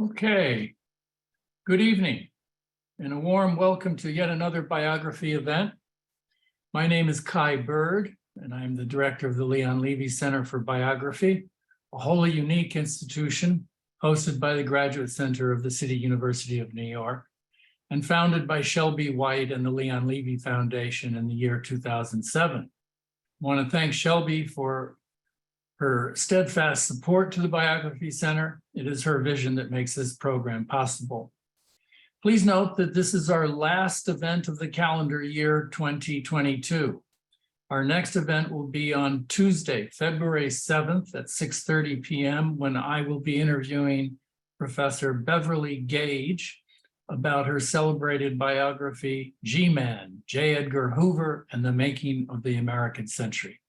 Okay, good evening and a warm welcome to yet another biography event. My name is Kai Bird and I'm the director of the Leon Levy Center for Biography, a wholly unique institution hosted by the Graduate Center of the City University of New York and founded by Shelby White and the Leon Levy Foundation in the year 2007. I want to thank Shelby for her steadfast support to the Biography Center. It is her vision that makes this program possible. Please note that this is our last event of the calendar year 2022. Our next event will be on Tuesday, February 7th at 6:30 p.m. when I will be interviewing Professor Beverly Gage about her celebrated biography, G-Man, J. Edgar Hoover and the Making of the American Century.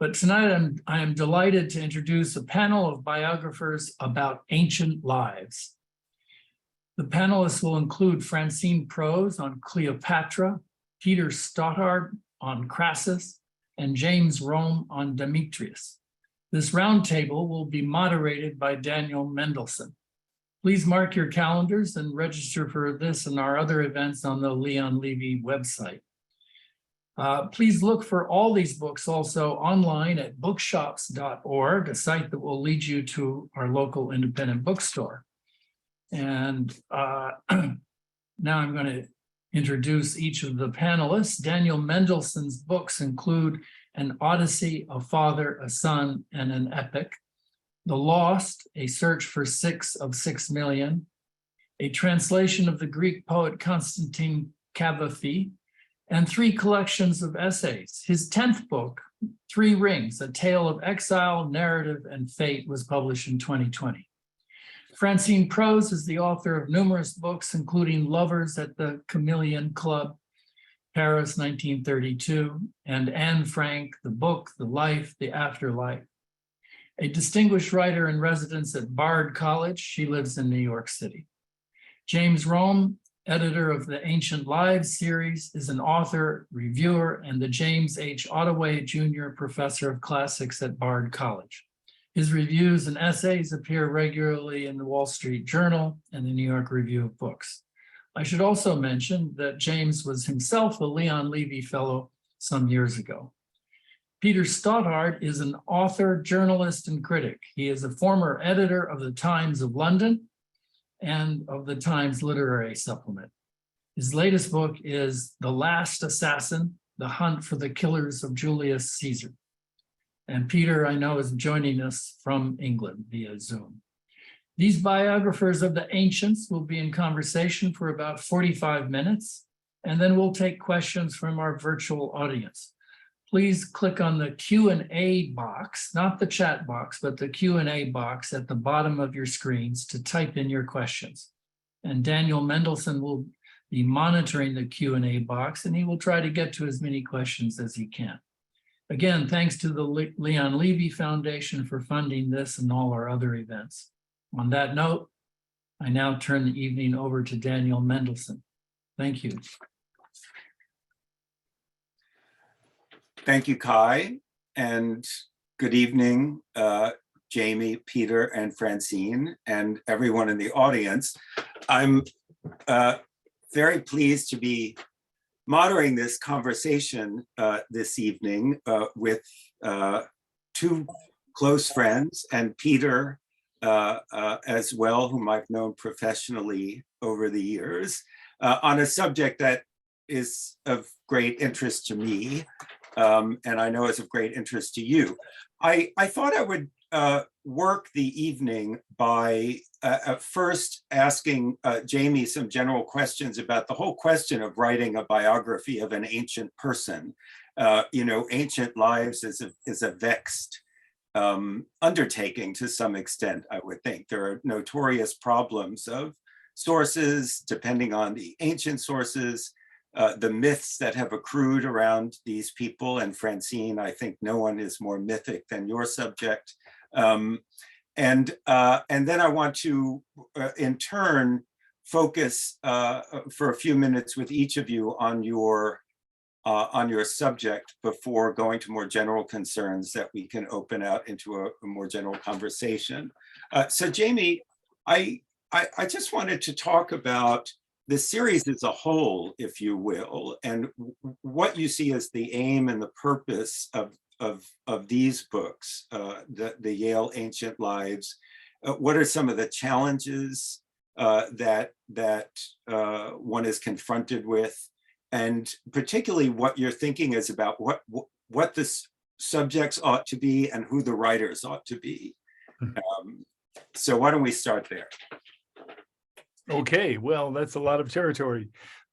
But tonight I am delighted to introduce a panel of biographers about ancient lives. The panelists will include Francine Prose on Cleopatra, Peter Stothard on Crassus, and James Romm on Demetrius. This roundtable will be moderated by Daniel Mendelsohn. Please mark your calendars and register for this and our other events on the Leon Levy website. Please look for all these books also online at bookshops.org, a site that will lead you to our local independent bookstore. And now I'm going to introduce each of the panelists. Daniel Mendelsohn's books include An Odyssey, A Father, a Son, and an Epic, The Lost, A Search for 6 of 6 Million, a translation of the Greek poet Constantine Cavafy, and 3 collections of essays. His 10th book, 3 Rings, A Tale of Exile, Narrative, and Fate, was published in 2020. Francine Prose is the author of numerous books, including Lovers at the Chameleon Club, Paris, 1932, and Anne Frank, The Book, The Life, The Afterlife. A distinguished writer in residence at Bard College, she lives in New York City. James Romm, editor of the Ancient Lives series, is an author, reviewer, and the James H. Ottaway Jr. Professor of Classics at Bard College. His reviews and essays appear regularly in the Wall Street Journal and the New York Review of Books. I should also mention that James was himself a Leon Levy Fellow some years ago. Peter Stothard is an author, journalist, and critic. He is a former editor of the Times of London and of the Times Literary Supplement. His latest book is The Last Assassin, The Hunt for the Killers of Julius Caesar. And Peter, I know, is joining us from England via Zoom. These biographers of the ancients will be in conversation for about 45 minutes, and then we'll take questions from our virtual audience. Please click on the Q&A box, not the chat box, but the Q&A box at the bottom of your screens to type in your questions. And Daniel Mendelsohn will be monitoring the Q&A box, and he will try to get to as many questions as he can. Again, thanks to the Leon Levy Foundation for funding this and all our other events. On that note, I now turn the evening over to Daniel Mendelsohn. Thank you. Thank you, Kai, and good evening, Jamie, Peter, and Francine, and everyone in the audience. I'm very pleased to be moderating this conversation this evening with 2 close friends, and Peter as well, whom I've known professionally over the years, on a subject that is of great interest to me, and I know is of great interest to you. I thought I would work the evening by first asking Jamie some general questions about the whole question of writing a biography of an ancient person. You know, ancient lives is a vexed undertaking to some extent, I would think. There are notorious problems of sources, depending on the ancient sources, the myths that have accrued around these people. And Francine, I think no one is more mythic than your subject. And then I want to, in turn, focus for a few minutes with each of you on your subject before going to more general concerns that we can open out into a more general conversation. So Jamie, I just wanted to talk about the series as a whole, if you will, and what you see as the aim and the purpose of these books, the Yale Ancient Lives. What are some of the challenges that one is confronted with, and particularly what you're thinking is about what the subjects ought to be and who the writers ought to be. So why don't we start there? Okay, well, that's a lot of territory,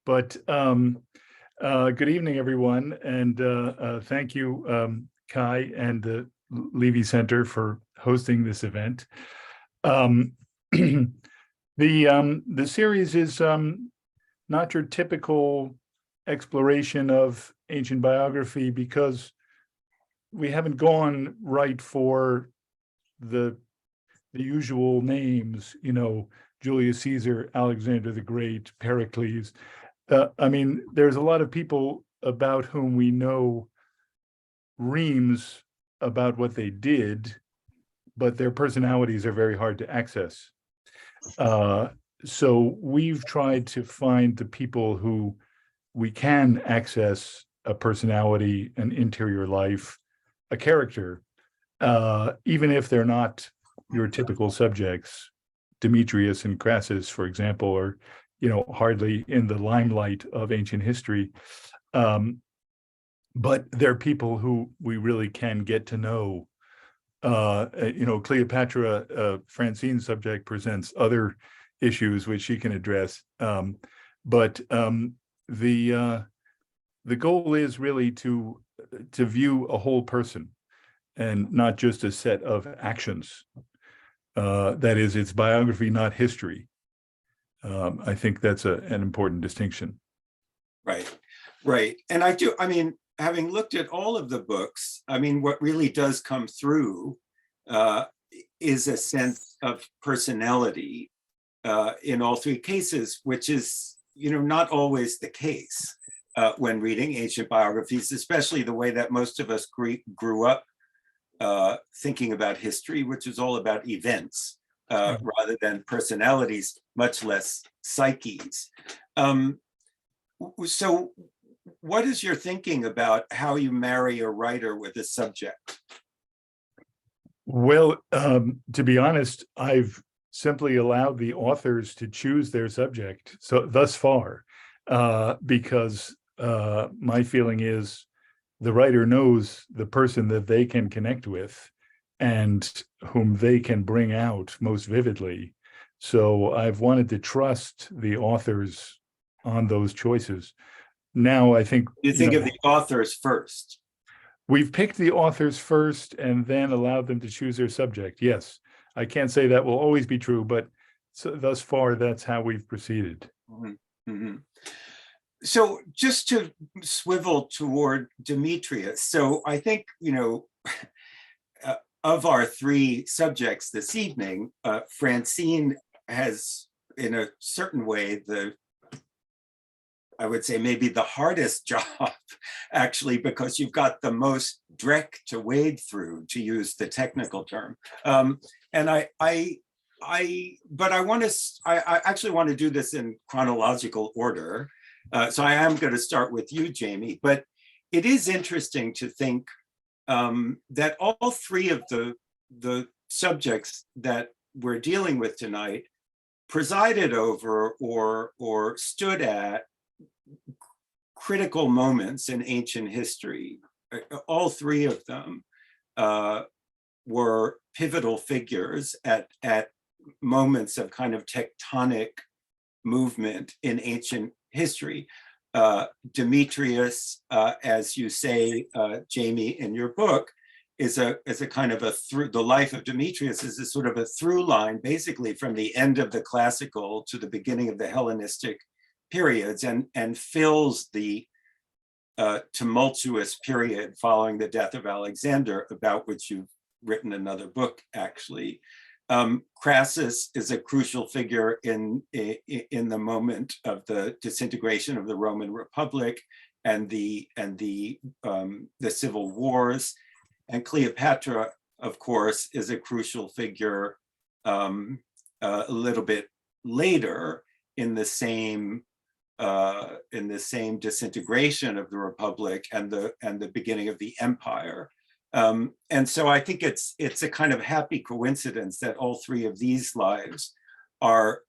but good evening, everyone, and thank you, Kai and the Levy Center for hosting this event. The series is not your typical exploration of ancient biography, because we haven't gone right for the usual names, Julius Caesar, Alexander the Great, Pericles. I mean, there's a lot of people about whom we know reams about what they did, but their personalities are very hard to access. So we've tried to find the people who we can access a personality, an interior life, a character, even if they're not your typical subjects. Demetrius and Crassus, for example, are, hardly in the limelight of ancient history. But they're people who we really can get to know. Cleopatra, Francine's subject, presents other issues which she can address. But the goal is really to view a whole person and not just a set of actions. That is, it's biography, not history. I think that's an important distinction. Right. And having looked at all of the books, what really does come through is a sense of personality in all three cases, which is, not always the case when reading ancient biographies, especially the way that most of us grew up thinking about history, which is all about events rather than personalities, much less psyches. So what is your thinking about how you marry a writer with a subject? Well, to be honest, I've simply allowed the authors to choose their subject, so thus far, because my feeling is the writer knows the person that they can connect with and whom they can bring out most vividly. So I've wanted to trust the authors on those choices. Now, I think you think of the authors first. We've picked the authors first and then allowed them to choose their subject. Yes, I can't say that will always be true, but thus far, that's how we've proceeded. Mm-hmm. Mm-hmm. So just to swivel toward Demetrius, so I think, of our three subjects this evening, Francine has, in a certain way, I would say maybe the hardest job, actually, because you've got the most dreck to wade through, to use the technical term. And I actually want to do this in chronological order. So I am going to start with you, Jamie, but it is interesting to think that all three of the subjects that we're dealing with tonight presided over or stood at critical moments in ancient history. All three of them were pivotal figures at moments of kind of tectonic movement in ancient history. Demetrius, as you say, Jamie, in your book, is a kind of the life of Demetrius is a sort of a through line, basically from the end of the classical to the beginning of the Hellenistic periods, and fills the tumultuous period following the death of Alexander, about which you've written another book, actually. Crassus is a crucial figure in the moment of the disintegration of the Roman Republic and the civil wars. And Cleopatra, of course, is a crucial figure a little bit later in the same disintegration of the Republic and the beginning of the Empire. And so I think it's a kind of happy coincidence that all three of these lives are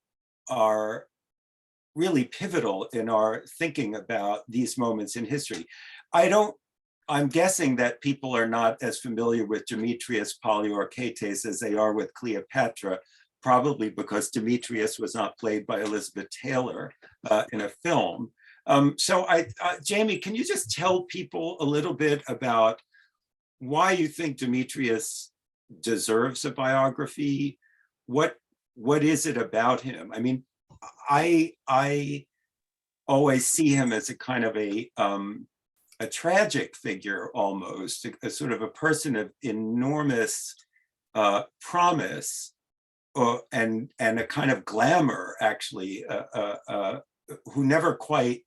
really pivotal in our thinking about these moments in history. I'm guessing that people are not as familiar with Demetrius Poliorcetes as they are with Cleopatra, probably because Demetrius was not played by Elizabeth Taylor in a film. So Jamie, can you just tell people a little bit about why you think Demetrius deserves a biography? What is it about him? I mean, I always see him as a kind of a tragic figure, almost, a sort of a person of enormous promise, and a kind of glamour, actually, who never quite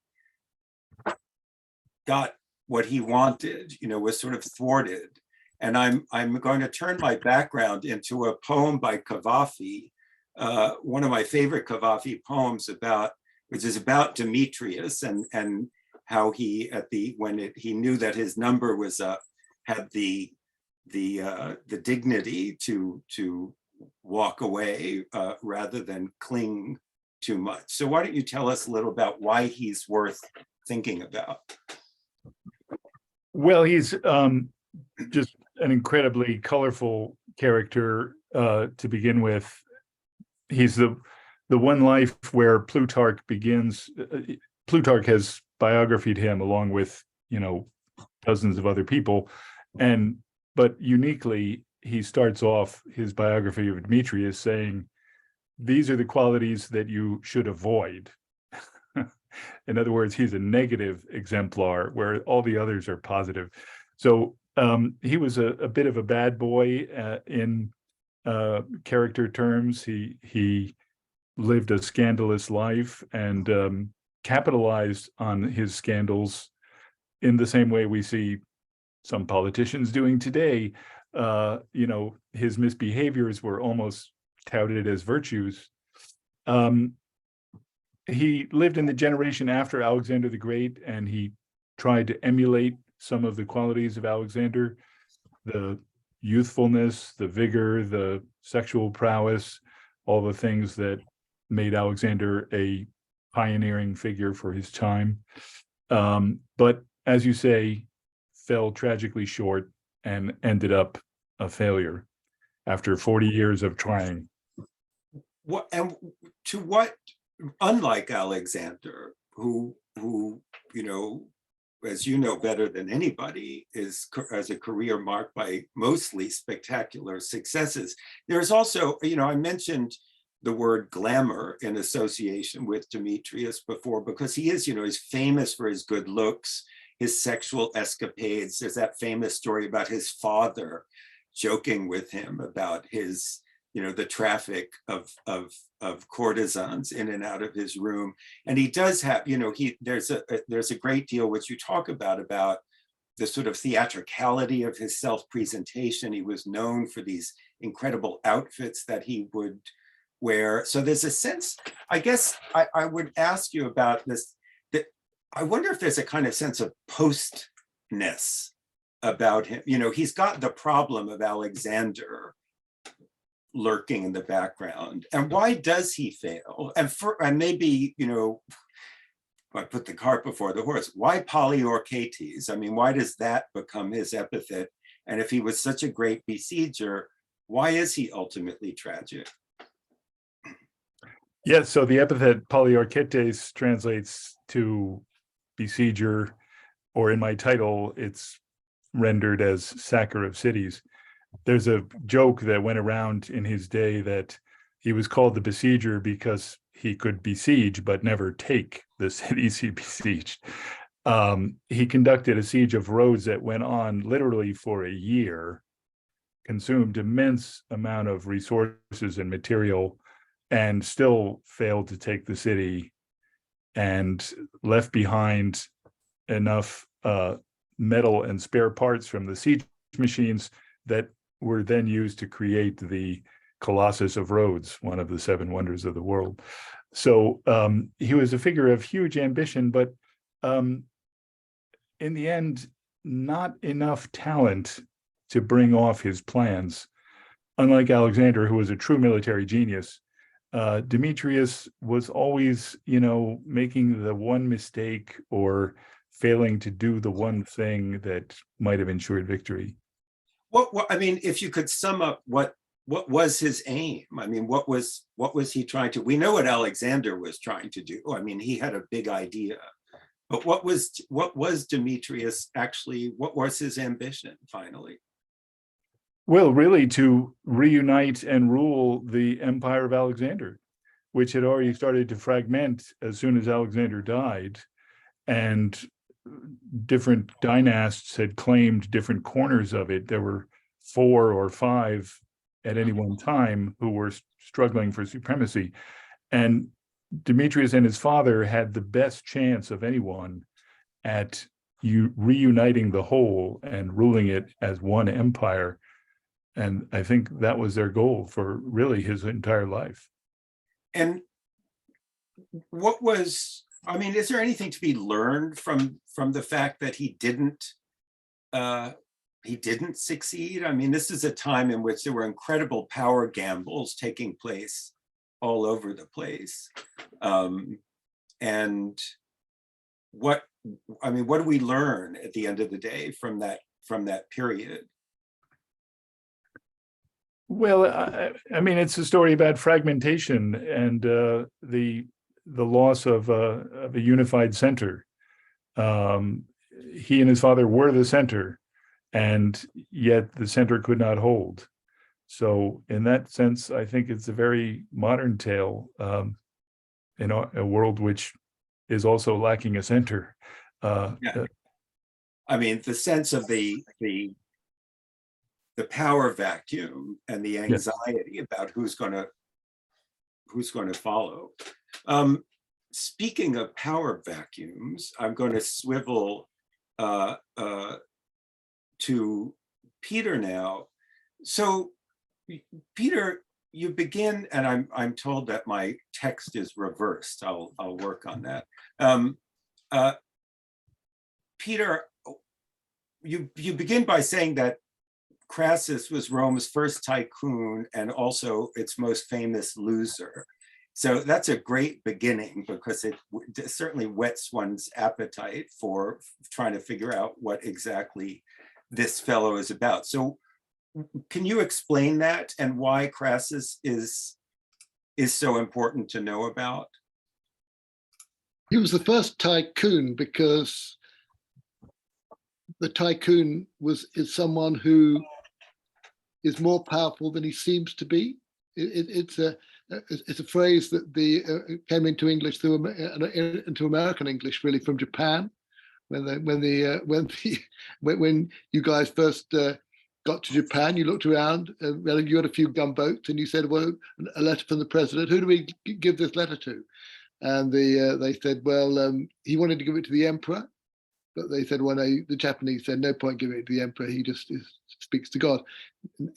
got what he wanted, was sort of thwarted. And I'm going to turn my background into a poem by Cavafy, one of my favorite Cavafy poems, which is about Demetrius and how he he knew that his number was up, had the dignity to walk away rather than cling too much. So why don't you tell us a little about why he's worth thinking about? Well, he's just an incredibly colorful character to begin with. He's the one life where Plutarch begins. Plutarch has biographied him along with dozens of other people, but uniquely he starts off his biography of Demetrius saying, "These are the qualities that you should avoid." In other words, he's a negative exemplar where all the others are positive. So he was a bit of a bad boy in character terms. He lived a scandalous life and capitalized on his scandals in the same way we see some politicians doing today. His misbehaviors were almost touted as virtues. He lived in the generation after Alexander the Great, and he tried to emulate some of the qualities of Alexander, the youthfulness, the vigor, the sexual prowess, all the things that made Alexander a pioneering figure for his time. But as you say, fell tragically short and ended up a failure after 40 years of trying. Unlike Alexander, who as you know better than anybody, has a career marked by mostly spectacular successes. There's also, I mentioned the word glamour in association with Demetrius before, because he is, he's famous for his good looks, his sexual escapades. There's that famous story about his father joking with him about his, the traffic of courtesans in and out of his room. And he does have, there's a great deal which you talk about the sort of theatricality of his self-presentation. He was known for these incredible outfits that he would wear. So there's a sense, I guess I would ask you about this, that I wonder if there's a kind of sense of postness about him. He's got the problem of Alexander lurking in the background. And why does he fail? And maybe, I put the cart before the horse. Why Poliorcetes? I mean, why does that become his epithet? And if he was such a great besieger, why is he ultimately tragic? Yes, so the epithet Poliorcetes translates to besieger, or in my title, it's rendered as sacker of cities. There's a joke that went around in his day that he was called the besieger because he could besiege but never take the cities he besieged. He conducted a siege of Rhodes that went on literally for a year, consumed immense amount of resources and material, and still failed to take the city, and left behind enough metal and spare parts from the siege machines that were then used to create the Colossus of Rhodes, one of the seven wonders of the world. So he was a figure of huge ambition, but in the end, not enough talent to bring off his plans. Unlike Alexander, who was a true military genius, Demetrius was always, making the one mistake or failing to do the one thing that might have ensured victory. I mean, if you could sum up what was his aim? I mean, what was he trying to? We know what Alexander was trying to do. I mean, he had a big idea, but what was Demetrius actually? What was his ambition finally? Well, really to reunite and rule the empire of Alexander, which had already started to fragment as soon as Alexander died, and different dynasts had claimed different corners of it. There were 4 or 5 at any one time who were struggling for supremacy. And Demetrius and his father had the best chance of anyone at reuniting the whole and ruling it as one empire. And I think that was their goal for really his entire life. And is there anything to be learned from the fact that he didn't succeed? I mean, this is a time in which there were incredible power gambles taking place all over the place. And what do we learn at the end of the day from that period? Well, I mean, it's a story about fragmentation and the loss of a unified center. He and his father were the center, and yet the center could not hold. So in that sense, I think it's a very modern tale in a world which is also lacking a center. Yeah. I mean, the sense of the power vacuum and the anxiety about who's going to follow. Speaking of power vacuums, I'm going to swivel to Peter now. So, Peter, you begin, and I'm told that my text is reversed. I'll work on that. Peter, you begin by saying that Crassus was Rome's first tycoon and also its most famous loser. So that's a great beginning because it certainly whets one's appetite for trying to figure out what exactly this fellow is about. So can you explain that and why Crassus is so important to know about? He was the first tycoon because the tycoon is someone who is more powerful than he seems to be. It's a phrase that came into English into American English really from Japan, when you guys first got to Japan. You looked around, you had a few gunboats, and you said, "Well, a letter from the president. Who do we give this letter to?" And they said, "Well, he wanted to give it to the emperor." But they said, well, no, the Japanese said, no point giving it to the emperor. He just speaks to God.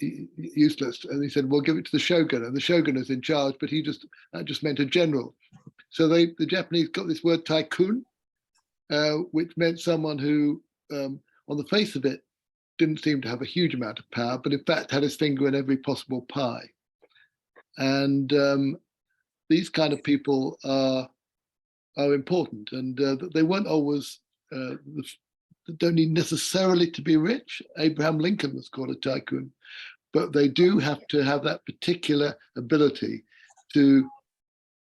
Useless. And he said, well, give it to the shogun. And the shogun is in charge, but that just meant a general. So the Japanese got this word tycoon, which meant someone who, on the face of it, didn't seem to have a huge amount of power, but in fact had his finger in every possible pie. And these kind of people are important, and they weren't always don't need necessarily to be rich. Abraham Lincoln was called a tycoon, but they do have to have that particular ability to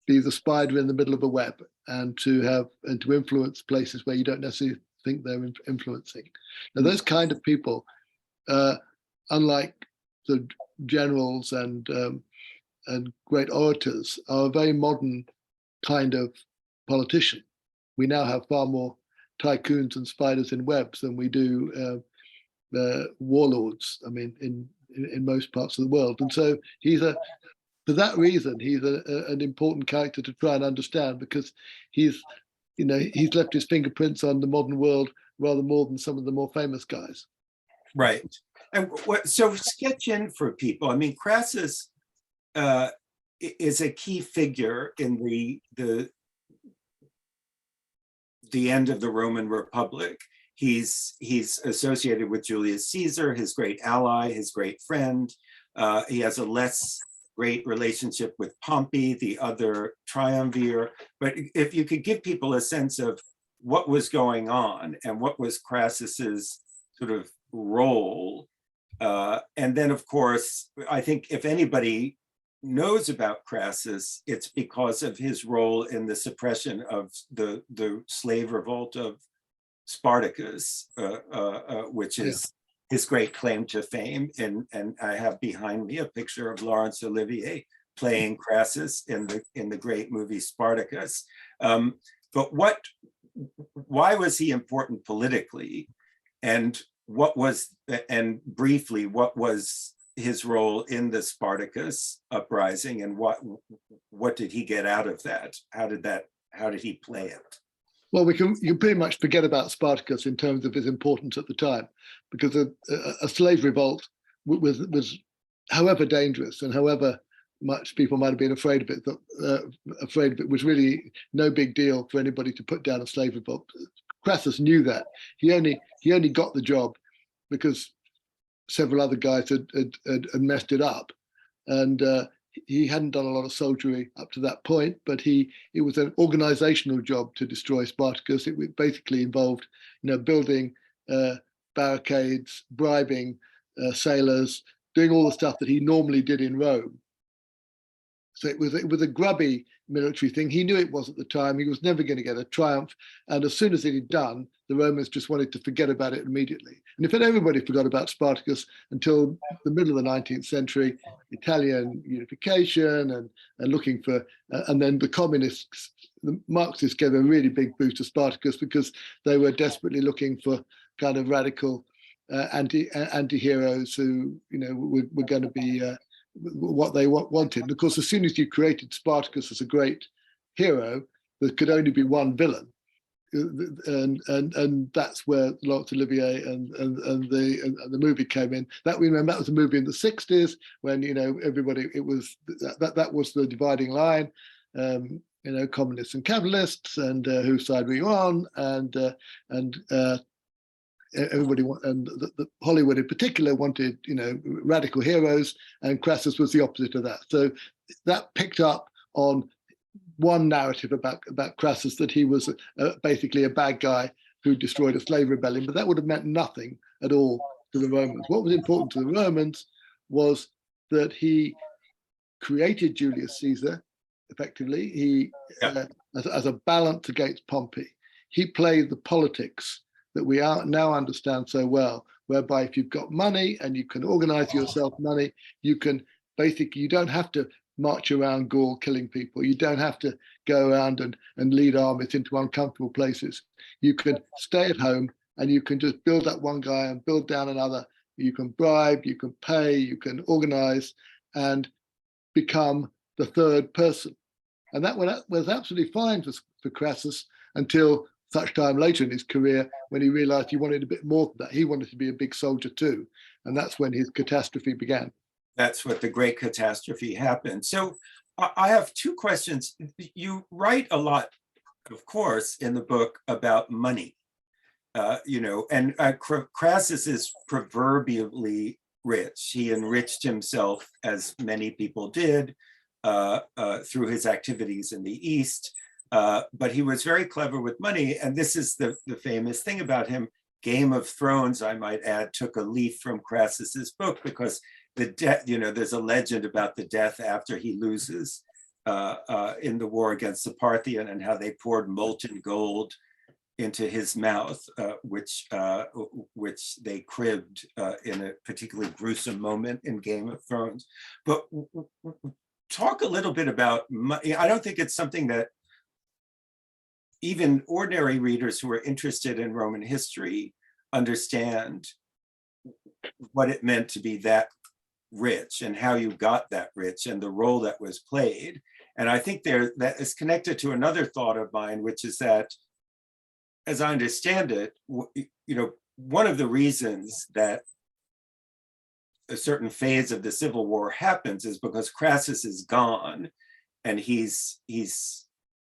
be the spider in the middle of a web and to influence places where you don't necessarily think they're influencing. Now, those kind of people, unlike the generals and great orators, are a very modern kind of politician. We now have far more tycoons and spiders in webs than we do warlords. I mean, in most parts of the world, and so for that reason, he's an important character to try and understand, because he's left his fingerprints on the modern world rather more than some of the more famous guys. Right. And so sketch in for people. I mean, Crassus is a key figure in the end of the Roman Republic. He's associated with Julius Caesar, his great ally, his great friend. He has a less great relationship with Pompey, the other triumvir. But if you could give people a sense of what was going on and what was Crassus's sort of role. And then, of course, I think if anybody knows about Crassus, it's because of his role in the suppression of the slave revolt of Spartacus, which is his great claim to fame. And I have behind me a picture of Laurence Olivier playing Crassus in the great movie Spartacus. But why was he important politically? And briefly, what was his role in the Spartacus uprising, and what did he get out of that? How did he play it? Well, you can pretty much forget about Spartacus in terms of his importance at the time, because a slave revolt was however dangerous and however much people might have been afraid of it, was really no big deal for anybody to put down a slave revolt. Crassus knew that. He only got the job because several other guys had messed it up, and he hadn't done a lot of soldiery up to that point. But it was an organizational job to destroy Spartacus. It basically involved, building barricades, bribing sailors, doing all the stuff that he normally did in Rome. So it was a grubby military thing. He knew it was at the time. He was never going to get a triumph. And as soon as it had done, the Romans just wanted to forget about it immediately. And in fact, everybody forgot about Spartacus until the middle of the 19th century, Italian unification and looking for, and then the communists, the Marxists gave a really big boost to Spartacus because they were desperately looking for kind of radical anti-heroes who, were going to be what they wanted. And of course, as soon as you created Spartacus as a great hero, there could only be one villain, and that's where Laurence Olivier and the movie came in. That was a movie in the 60s when everybody, it was that was the dividing line, communists and capitalists, and whose side were you on, and everybody and the Hollywood in particular wanted, radical heroes, and Crassus was the opposite of that. So that picked up on one narrative about Crassus, that he was basically a bad guy who destroyed a slave rebellion, but that would have meant nothing at all to the Romans. What was important to the Romans was that he created Julius Caesar, effectively, as a balance against Pompey. He played the politics that we now understand so well, whereby if you've got money and you can organize yourself money, you don't have to march around Gaul killing people. You don't have to go around and lead armies into uncomfortable places. You can stay at home and you can just build up one guy and build down another. You can bribe, you can pay, you can organize and become the third person. And that was absolutely fine for Crassus until such time later in his career when he realized he wanted a bit more than that. He wanted to be a big soldier too. And that's when his catastrophe began. That's what the great catastrophe happened. So I have two questions. You write a lot, of course, in the book about money, and Crassus is proverbially rich. He enriched himself, as many people did, through his activities in the East. But he was very clever with money. And this is the famous thing about him. Game of Thrones, I might add, took a leaf from Crassus's book, because the death, there's a legend about the death after he loses in the war against the Parthian, and how they poured molten gold into his mouth, which they cribbed in a particularly gruesome moment in Game of Thrones. But talk a little bit about money. I don't think it's something that even ordinary readers who are interested in Roman history understand what it meant to be that rich and how you got that rich and the role that was played. And I think that is connected to another thought of mine, which is that, as I understand it, one of the reasons that a certain phase of the Civil War happens is because Crassus is gone, and he's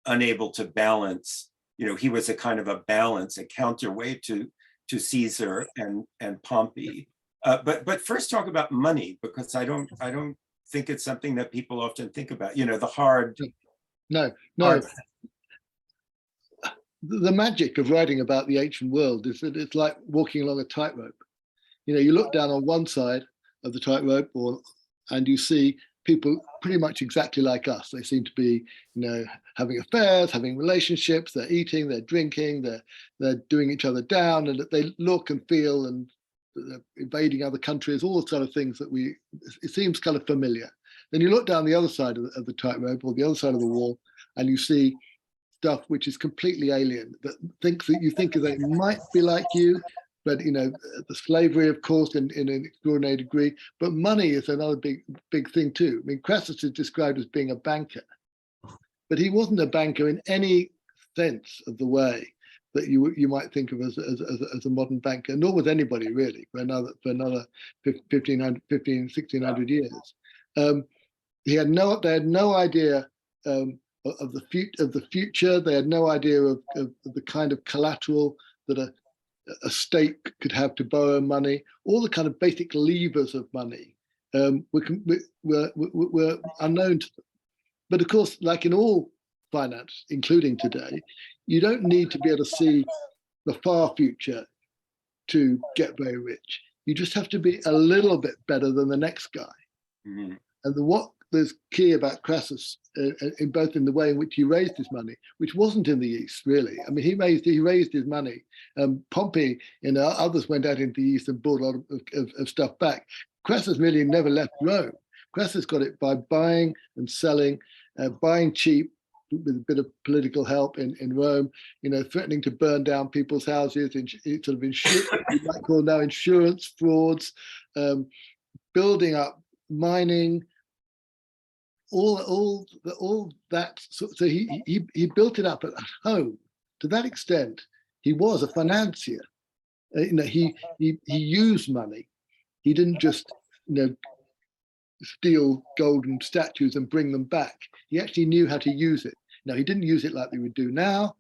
unable to balance. He was a kind of a balance, a counterweight to Caesar and Pompey. But first talk about money, because I don't think it's something that people often think about. The hard. No. Hard. The magic of writing about the ancient world is that it's like walking along a tightrope. You look down on one side of the tightrope, and you see people pretty much exactly like us. They seem to be, having affairs, having relationships. They're eating, they're drinking, they're doing each other down, and they look and feel, and they're invading other countries. All the sort of things that it seems kind of familiar. Then you look down the other side of the tightrope, or the other side of the wall, and you see stuff which is completely alien, that you think that it might be like you, but the slavery, of course, in an extraordinary degree. But money is another big thing too. I mean, Crassus is described as being a banker, but he wasn't a banker in any sense of the way that you might think of as a modern banker, nor was anybody really for another 1600 years. They had no idea of the future. They had no idea of the kind of collateral that a state could have to borrow money. All the kind of basic levers of money were unknown to them. But of course, like in all finance, including today, you don't need to be able to see the far future to get very rich. You just have to be a little bit better than the next guy. Mm-hmm. And what is key about Crassus, in both in the way in which he raised his money, which wasn't in the East really. I mean, he raised his money. Pompey and others went out into the East and bought a lot of stuff back. Crassus really never left Rome. Crassus got it by buying and selling, buying cheap with a bit of political help in Rome, threatening to burn down people's houses, sort of insurance, you might call now insurance frauds, building up mining, all that. So he built it up at home. To that extent, he was a financier. He used money. He didn't just steal golden statues and bring them back. He actually knew how to use it. Now, he didn't use it like we would do now,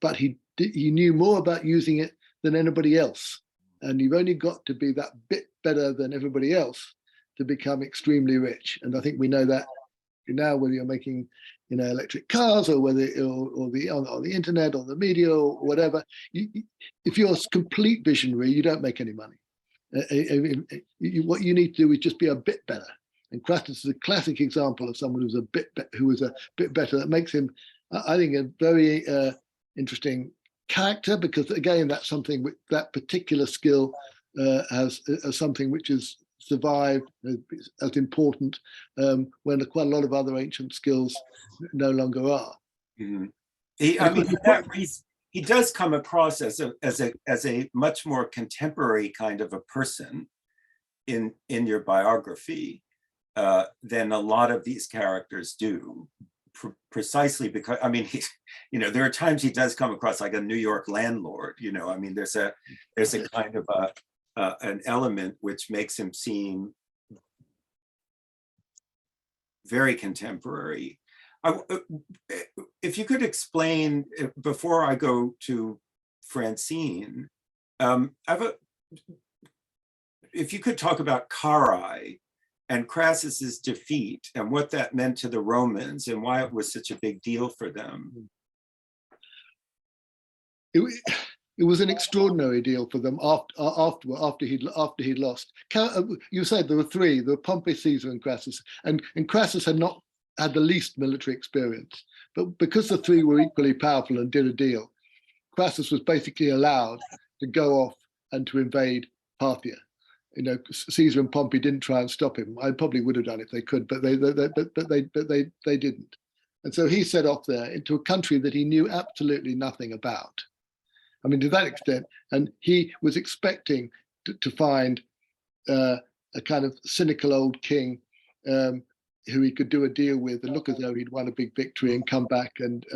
but he knew more about using it than anybody else. And you've only got to be that bit better than everybody else to become extremely rich. And I think we know that now, whether you're making electric cars, or whether or the internet or the media or whatever, if you're a complete visionary, you don't make any money. What you need to do is just be a bit better. And Crassus is a classic example of someone who was a bit better. That makes him, I think, a very interesting character, because again, that's something that particular skill has something which is survived as important when quite a lot of other ancient skills no longer are. Mm-hmm. He does come across as a much more contemporary kind of a person in your biography than a lot of these characters do, precisely because, I mean, there are times he does come across like a New York landlord. I mean, there's a kind of an element which makes him seem very contemporary. If you could explain, before I go to Francine, if you could talk about Carrhae and Crassus's defeat and what that meant to the Romans and why it was such a big deal for them. It was an extraordinary deal for them after he'd lost. You said there were three: there were Pompey, Caesar, and Crassus. And Crassus had not had the least military experience, but because the three were equally powerful and did a deal, Crassus was basically allowed to go off and to invade Parthia. Caesar and Pompey didn't try and stop him. I probably would have done if they could, but they didn't. And so he set off there into a country that he knew absolutely nothing about. I mean, to that extent, and he was expecting to find a kind of cynical old king who he could do a deal with and look as though he'd won a big victory and come back, and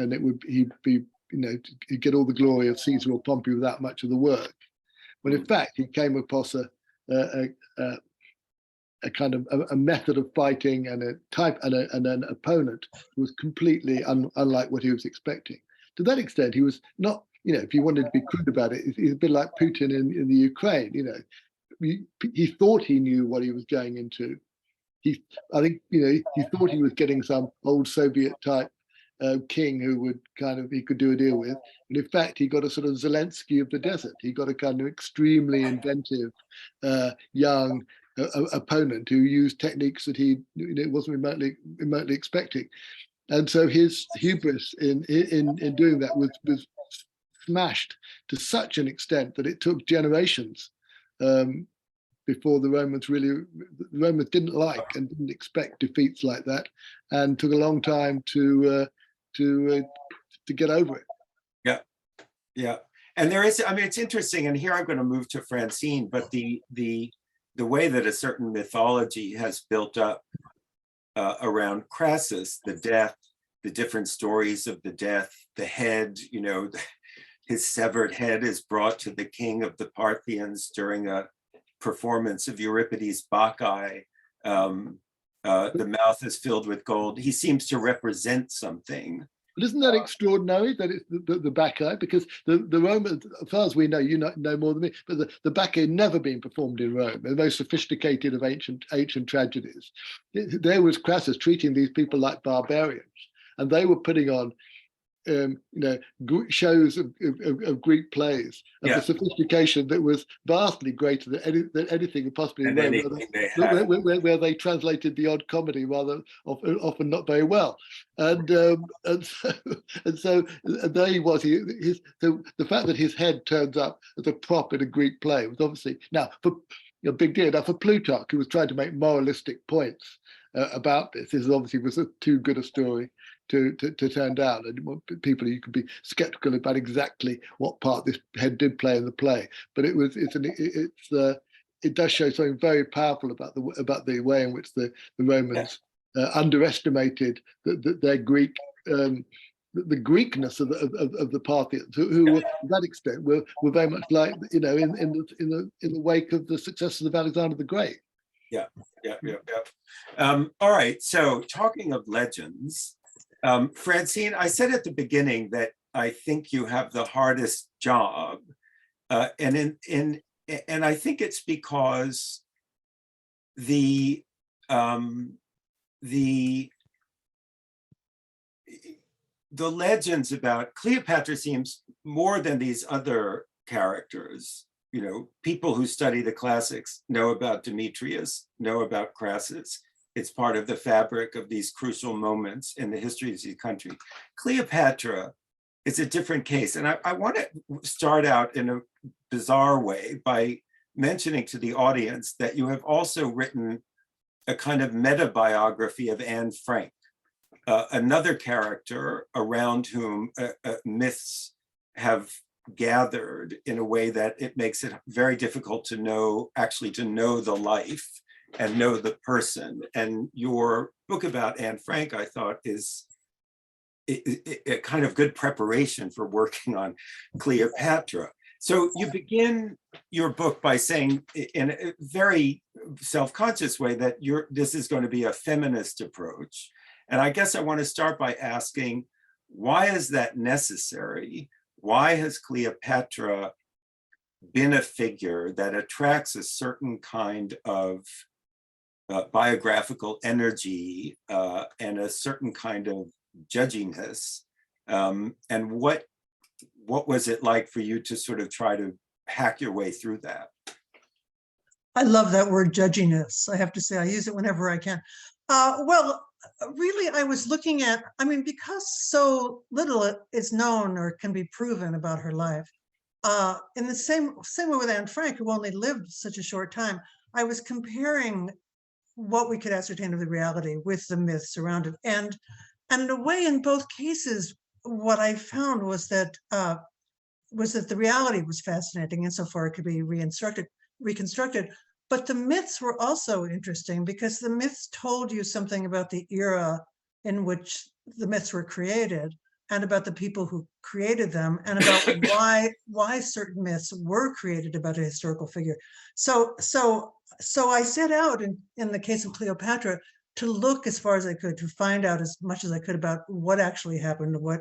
he'd be he'd get all the glory of Caesar or Pompey without much of the work. When in fact he came across a a kind of a method of fighting and a type and an opponent who was completely unlike what he was expecting. To that extent, he was not, if you wanted to be crude about it, he's a bit like Putin in the Ukraine. He thought he knew what he was going into. I think he thought he was getting some old Soviet type king who would he could do a deal with, and in fact he got a sort of Zelensky of the desert. He got a kind of extremely inventive young opponent who used techniques that he wasn't remotely expecting, and so his hubris in doing that was smashed to such an extent that it took generations before the Romans didn't like and didn't expect defeats like that, and took a long time to get over it. Yeah. And there is, it's interesting, and here I'm going to move to Francine, but the way that a certain mythology has built up around Crassus, the death, the different stories of the death, the head, his severed head is brought to the king of the Parthians during a performance of Euripides' Bacchae. The mouth is filled with gold. He seems to represent something. But isn't that extraordinary that it's the Bacchae? Because the Romans, as far as we know, you know more than me, but the Bacchae never been performed in Rome. They're the most sophisticated of ancient tragedies. There was Crassus treating these people like barbarians, and they were putting on shows of Greek plays of the sophistication that was vastly greater than anything possibly in Rome, where they translated the odd comedy rather often not very well, and so there he was. The fact that his head turns up as a prop in a Greek play was obviously a big deal. Now for Plutarch, who was trying to make moralistic points about this obviously was too good a story to turn down, and people, you could be skeptical about exactly what part this head did play in the play, but it does show something very powerful about the way in which the Romans underestimated their Greek, the Greekness of the Parthians, who were, to that extent were very much like in the wake of the successes of Alexander the Great. Yeah. All right, so talking of legends, Francine, I said at the beginning that I think you have the hardest job, and I think it's because the legends about Cleopatra seems more than these other characters. People who study the classics know about Demetrius, know about Crassus. It's part of the fabric of these crucial moments in the history of the country. Cleopatra is a different case. And I want to start out in a bizarre way by mentioning to the audience that you have also written a kind of meta-biography of Anne Frank, another character around whom myths have gathered in a way that it makes it very difficult to know the life and know the person. And your book about Anne Frank, I thought, is a kind of good preparation for working on Cleopatra. So you begin your book by saying, in a very self-conscious way, that this is going to be a feminist approach. And I guess I want to start by asking, why is that necessary? Why has Cleopatra been a figure that attracts a certain kind of biographical energy and a certain kind of judginess? And what was it like for you to sort of try to hack your way through that? I love that word, judginess. I have to say, I use it whenever I can. Well, really, I was looking at, because so little is known or can be proven about her life, in the same way with Anne Frank, who only lived such a short time, I was comparing what we could ascertain of the reality with the myths around it. And in a way, in both cases, what I found was that the reality was fascinating insofar it could be reconstructed. But the myths were also interesting because the myths told you something about the era in which the myths were created and about the people who created them, and about why certain myths were created about a historical figure. So I set out in the case of Cleopatra to look as far as I could, to find out as much as I could about what actually happened, what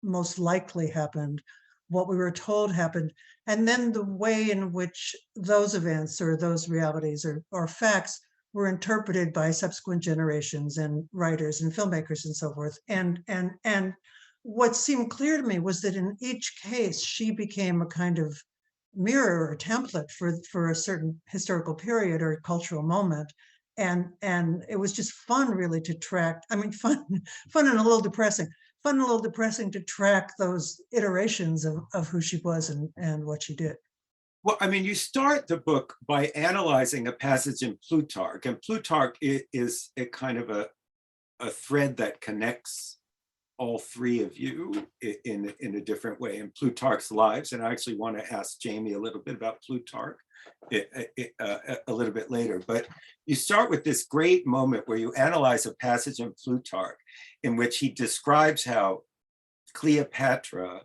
most likely happened, what we were told happened, and then the way in which those events or those realities or facts were interpreted by subsequent generations and writers and filmmakers and so forth. And what seemed clear to me was that in each case, she became a kind of mirror or template for a certain historical period or cultural moment. And it was just fun really to track. I mean, fun and a little depressing. Fun and a little depressing to track those iterations of who she was and what she did. Well, I mean, you start the book by analyzing a passage in Plutarch, and Plutarch is a kind of a thread that connects all three of you in a different way in Plutarch's lives. And I actually want to ask Jamie a little bit about Plutarch a little bit later. But you start with this great moment where you analyze a passage in Plutarch in which he describes how Cleopatra,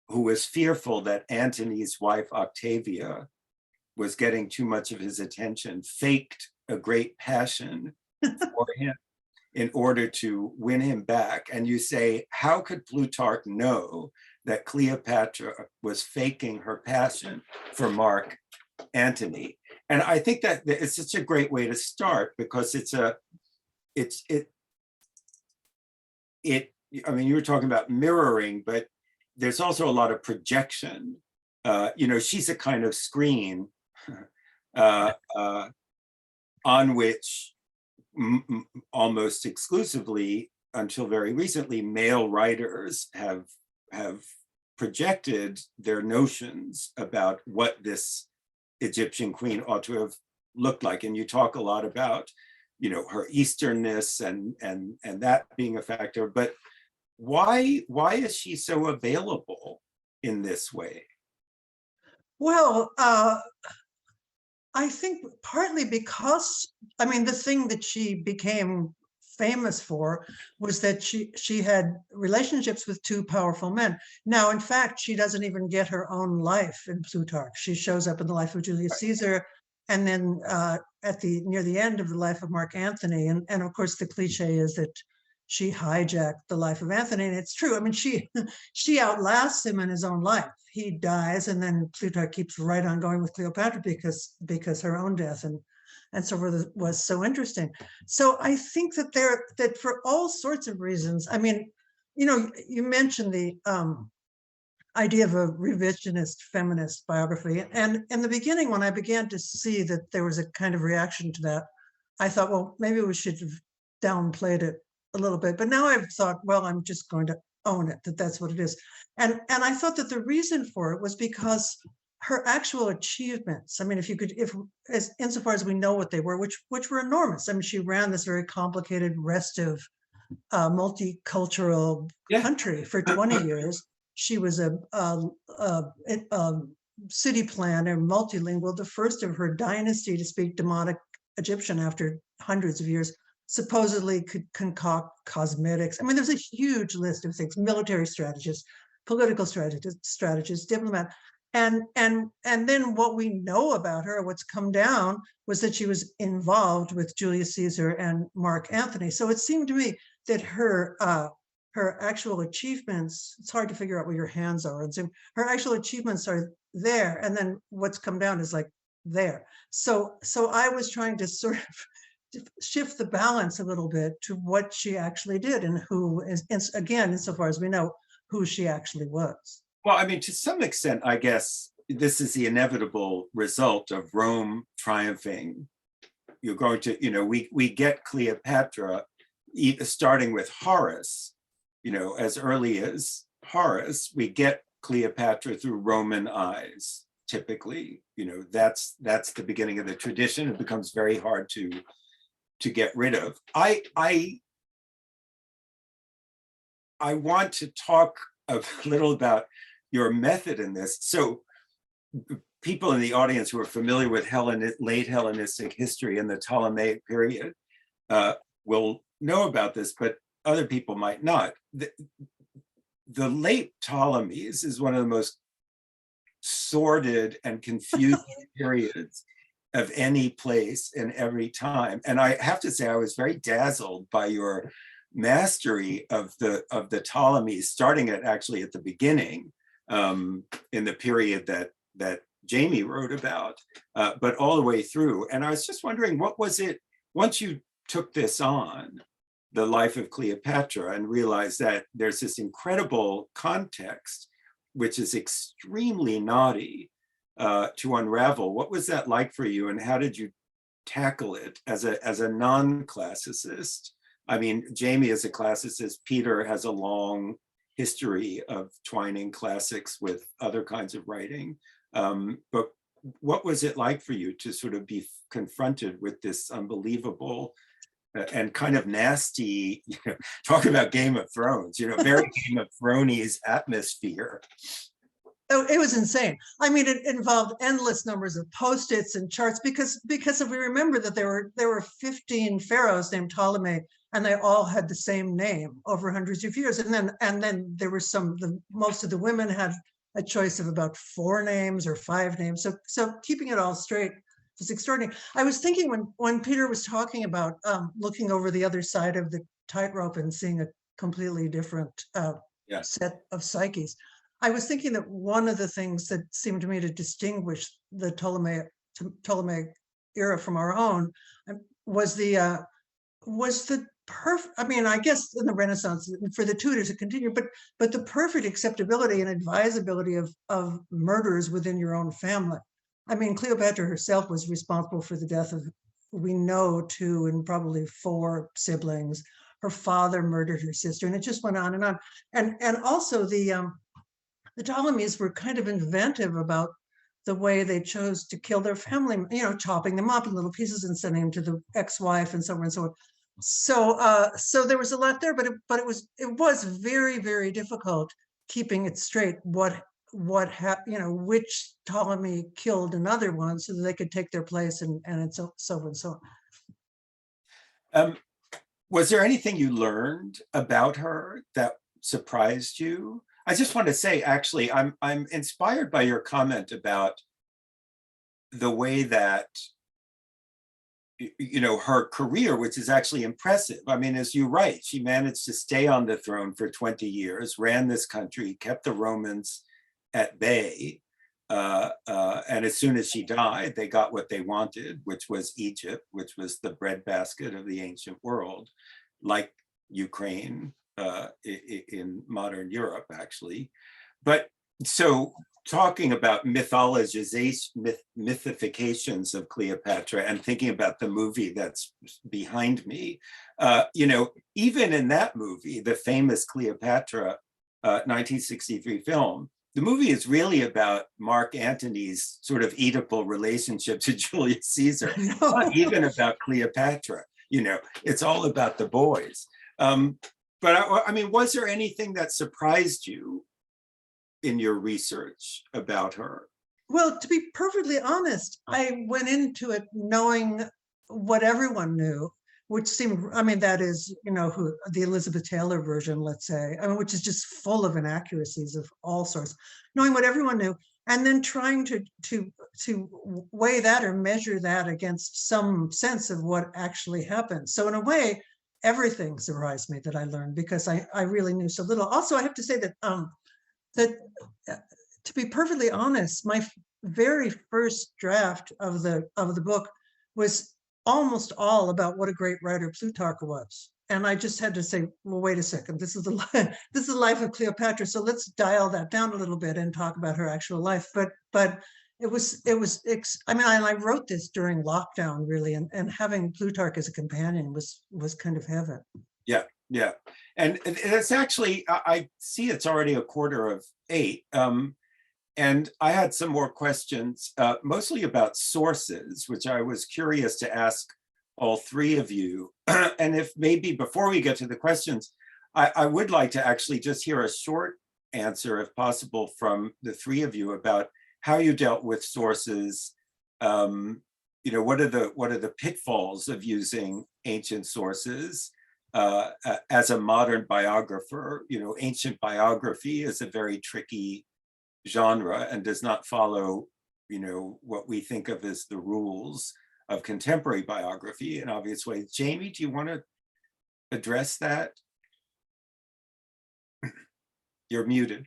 who was fearful that Antony's wife Octavia was getting too much of his attention, faked a great passion for him in order to win him back. And you say, how could Plutarch know that Cleopatra was faking her passion for Mark Antony? And I think that it's such a great way to start, because I mean, you were talking about mirroring, but there's also a lot of projection. You know, she's a kind of screen on which almost exclusively, until very recently, male writers have projected their notions about what this Egyptian queen ought to have looked like. And you talk a lot about, you know, her Easternness and that being a factor, but why is she so available in this way? Well, I think partly because, I mean, the thing that she became famous for was that she had relationships with two powerful men. Now, in fact, she doesn't even get her own life in Plutarch. She shows up in the life of Julius Caesar, and then near the end of the life of Mark Antony. And of course, the cliche is that she hijacked the life of Antony, and it's true. I mean, she outlasts him in his own life. He dies, and then Plutarch keeps right on going with Cleopatra because her own death and so forth was so interesting. So I think that for all sorts of reasons, I mean, you know, you mentioned the idea of a revisionist feminist biography, and in the beginning, when I began to see that there was a kind of reaction to that, I thought, well, maybe we should have downplayed it a little bit. But now I've thought, well, I'm just going to own it, that's what it is. And I thought that the reason for it was because her actual achievements, I mean, insofar as we know what they were, which were enormous. I mean, she ran this very complicated, restive, multicultural country for 20 years. She was a city planner, multilingual, the first of her dynasty to speak Demotic Egyptian after hundreds of years, supposedly could concoct cosmetics. I mean, there's a huge list of things: military strategist, political strategist, diplomat. And then what we know about her, what's come down, was that she was involved with Julius Caesar and Mark Antony. So it seemed to me that her actual achievements, it's hard to figure out where your hands are. And so her actual achievements are there. And then what's come down is like there. So I was trying to sort of shift the balance a little bit to what she actually did and who is, again, insofar as we know, who she actually was. Well, I mean, to some extent, I guess this is the inevitable result of Rome triumphing. You're going to, you know, we get Cleopatra starting with Horace, you know, as early as Horace, we get Cleopatra through Roman eyes, typically. You know, that's the beginning of the tradition. It becomes very hard to get rid of. I want to talk a little about your method in this. So people in the audience who are familiar with late Hellenistic history and the Ptolemaic period will know about this, but other people might not. the late Ptolemies is one of the most sordid and confusing periods of any place in every time. And I have to say, I was very dazzled by your mastery of the Ptolemies, starting actually at the beginning, in the period that Jamie wrote about, but all the way through. And I was just wondering, what was it, once you took this on, the life of Cleopatra, and realized that there's this incredible context, which is extremely knotty to unravel. What was that like for you, and how did you tackle it as a non-classicist? I mean, Jamie is a classicist. Peter has a long history of twining classics with other kinds of writing. But what was it like for you to sort of be confronted with this unbelievable and kind of nasty, talk about Game of Thrones, very Game of Thrones atmosphere? Oh, it was insane. I mean, it involved endless numbers of Post-its and charts because if we remember that there were 15 pharaohs named Ptolemy, and they all had the same name over hundreds of years. And then there were most of the women had a choice of about 4 names or 5 names. So keeping it all straight was extraordinary. I was thinking when Peter was talking about looking over the other side of the tightrope and seeing a completely different set of psyches, I was thinking that one of the things that seemed to me to distinguish the Ptolemaic era from our own was the perfect, I mean, I guess in the Renaissance, for the Tudors it continued, but the perfect acceptability and advisability of murders within your own family. I mean, Cleopatra herself was responsible for the death of, we know, 2 and probably 4 siblings. Her father murdered her sister, and it just went on and on. And also the Ptolemies were kind of inventive about the way they chose to kill their family, chopping them up in little pieces and sending them to the ex-wife and so on and so on. So there was a lot there, but it was very, very difficult keeping it straight what happened, which Ptolemy killed another one so that they could take their place and so and so on. Was there anything you learned about her that surprised you? I just want to say, actually, I'm inspired by your comment about the way that her career, which is actually impressive. I mean, as you write, she managed to stay on the throne for 20 years, ran this country, kept the Romans at bay. And as soon as she died, they got what they wanted, which was Egypt, which was the breadbasket of the ancient world, like Ukraine in modern Europe, actually. But so talking about mythifications of Cleopatra and thinking about the movie that's behind me, even in that movie, the famous Cleopatra 1963 film, the movie is really about Mark Antony's sort of Oedipal relationship to Julius Caesar, not even about Cleopatra. It's all about the boys. But I mean, was there anything that surprised you in your research about her? Well, to be perfectly honest, I went into it knowing what everyone knew, which seemed, I mean, that is, who the Elizabeth Taylor version, let's say, which is just full of inaccuracies of all sorts, knowing what everyone knew, and then trying to weigh that or measure that against some sense of what actually happened. So in a way, everything surprised me that I learned because I really knew so little. Also, I have to say that to be perfectly honest, my very first draft of the book was almost all about what a great writer Plutarch was, and I just had to say, well, wait a second, this is the life of Cleopatra, so let's dial that down a little bit and talk about her actual life. But it was I mean, I wrote this during lockdown, really, and having Plutarch as a companion was kind of heaven. Yeah. And it's actually, I see it's already 7:45. And I had some more questions, mostly about sources, which I was curious to ask all 3 of you. And if maybe before we get to the questions, I would like to actually just hear a short answer, if possible, from the 3 of you about how you dealt with sources. What are the pitfalls of using ancient sources? as a modern biographer, ancient biography is a very tricky genre and does not follow, what we think of as the rules of contemporary biography in obvious ways. Jamie, do you want to address that? You're muted.